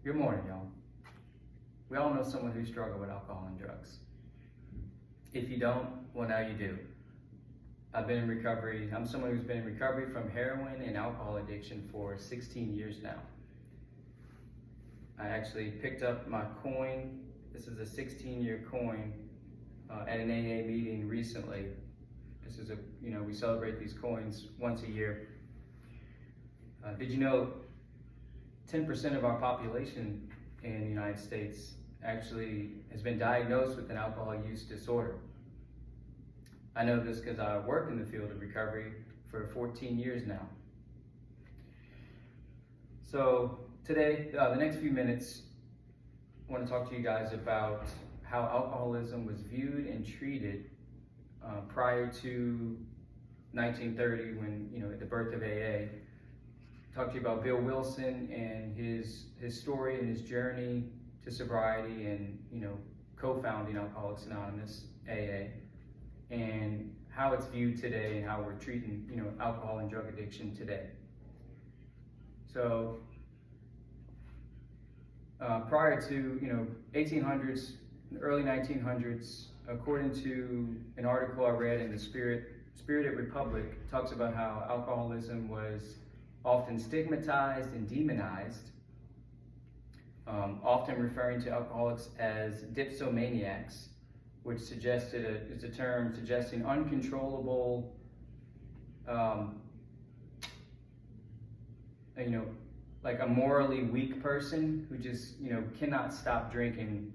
Good morning, y'all. We all know someone who struggled with alcohol and drugs. If you don't, well, now you do. I've been in recovery. I'm someone who's been in recovery from heroin and alcohol addiction for 16 years now. I actually picked up my coin. This is a 16-year coin at an AA meeting recently. This is we celebrate these coins once a year. Did you know 10% of our population in the United States actually has been diagnosed with an alcohol use disorder? I know this because I work in the field of recovery for 14 years now. So today, the next few minutes, I want to talk to you guys about how alcoholism was viewed and treated prior to 1930, when at the birth of AA. Talk to you about Bill Wilson and his story and his journey to sobriety and co-founding Alcoholics Anonymous AA, and how it's viewed today and how we're treating alcohol and drug addiction today. So prior to 1800s, early 1900s, according to an article I read in the Spirited Republic, talks about how alcoholism was often stigmatized and demonized, often referring to alcoholics as dipsomaniacs, which is a term suggesting uncontrollable, like a morally weak person who just, cannot stop drinking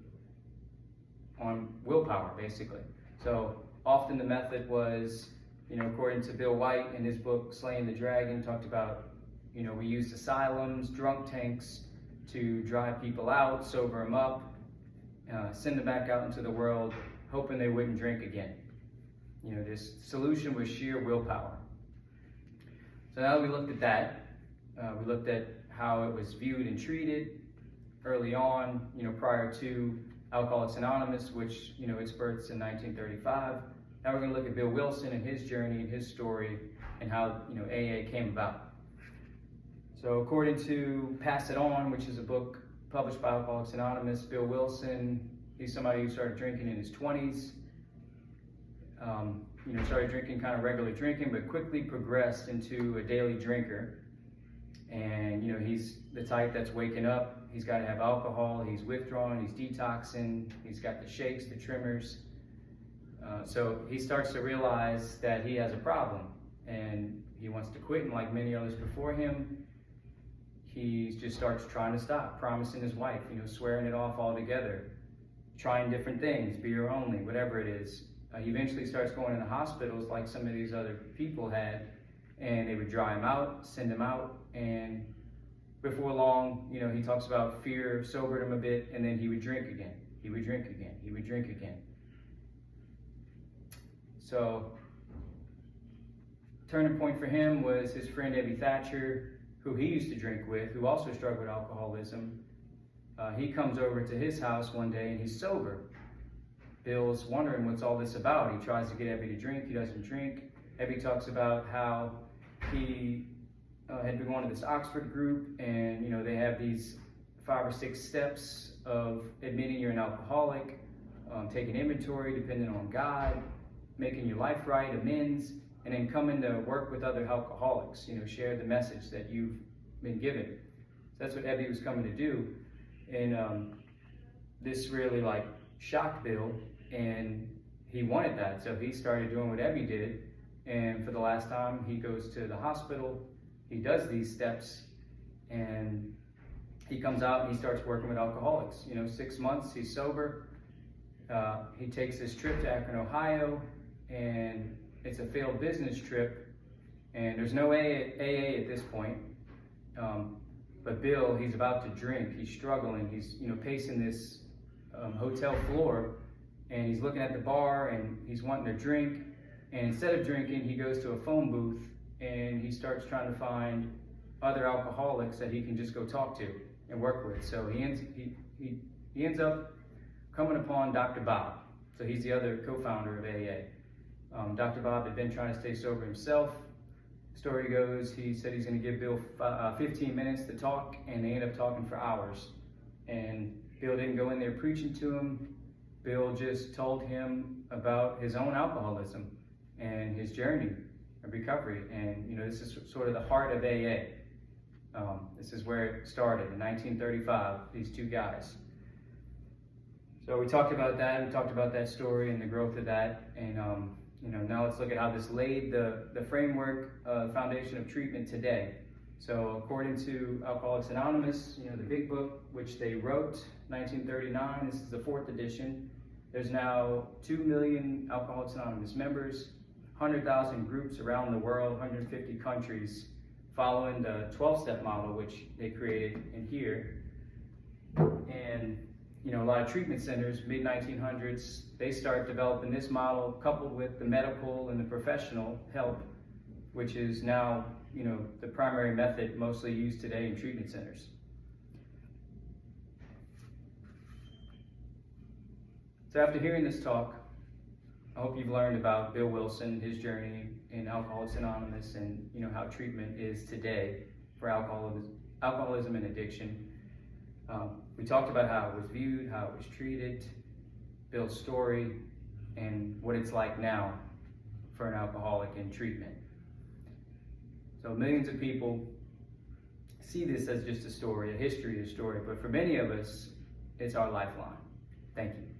on willpower, basically. So often the method was, according to Bill White in his book, Slaying the Dragon, talked about, we used asylums, drunk tanks to drive people out, sober them up, send them back out into the world, hoping they wouldn't drink again. This solution was sheer willpower. So now that we looked at that, we looked at how it was viewed and treated early on, prior to Alcoholics Anonymous, which, its birth's in 1935. Now we're going to look at Bill Wilson and his journey and his story and how, AA came about. So according to Pass It On, which is a book published by Alcoholics Anonymous, Bill Wilson, he's somebody who started drinking in his 20s. Started drinking, kind of regular drinking, but quickly progressed into a daily drinker. And, he's the type that's waking up. He's got to have alcohol. He's withdrawing. He's detoxing. He's got the shakes, the tremors. So he starts to realize that he has a problem and he wants to quit. And like many others before him, he just starts trying to stop, promising his wife, swearing it off altogether, trying different things, beer only, whatever it is. He eventually starts going into hospitals like some of these other people had, and they would dry him out, send him out, and before long, he talks about fear sobered him a bit, and then he would drink again. He would drink again. He would drink again. So, turning point for him was his friend Ebby Thatcher, who he used to drink with, who also struggled with alcoholism. He comes over to his house one day and he's sober. Bill's wondering what's all this about. He tries to get Ebby to drink. He doesn't drink. Ebby talks about how he had been going to this Oxford group, and they have these 5 or 6 steps of admitting you're an alcoholic, taking inventory, depending on God, making your life right, amends, and then coming to work with other alcoholics, share the message that you've been given. So that's what Ebby was coming to do. And this really shocked Bill, and he wanted that. So he started doing what Ebby did. And for the last time, he goes to the hospital, he does these steps, and he comes out and he starts working with alcoholics. 6 months, he's sober. He takes this trip to Akron, Ohio, and it's a failed business trip, and there's no AA at this point. But Bill, he's about to drink. He's struggling. He's pacing this hotel floor, and he's looking at the bar, and he's wanting to drink. And instead of drinking, he goes to a phone booth, and he starts trying to find other alcoholics that he can just go talk to and work with. So he ends up coming upon Dr. Bob. So he's the other co-founder of AA. Dr. Bob had been trying to stay sober himself. Story goes, he said he's going to give Bill 15 minutes to talk, and they end up talking for hours. And Bill didn't go in there preaching to him. Bill just told him about his own alcoholism and his journey of recovery. And this is sort of the heart of AA. This is where it started in 1935, these two guys. So we talked about that, we talked about that story and the growth of that, and now let's look at how this laid the framework, foundation of treatment today. So according to Alcoholics Anonymous, the big book, which they wrote, 1939, this is the 4th edition. There's now 2 million Alcoholics Anonymous members, 100,000 groups around the world, 150 countries, following the 12-step model, which they created in here. And a lot of treatment centers, mid-1900s, they start developing this model coupled with the medical and the professional help, which is now, the primary method mostly used today in treatment centers. So after hearing this talk, I hope you've learned about Bill Wilson, his journey in Alcoholics Anonymous, and how treatment is today for alcoholism and addiction. We talked about how it was viewed, how it was treated, Bill's story, and what it's like now for an alcoholic in treatment. So millions of people see this as just a story, a history, a story, but for many of us, it's our lifeline. Thank you.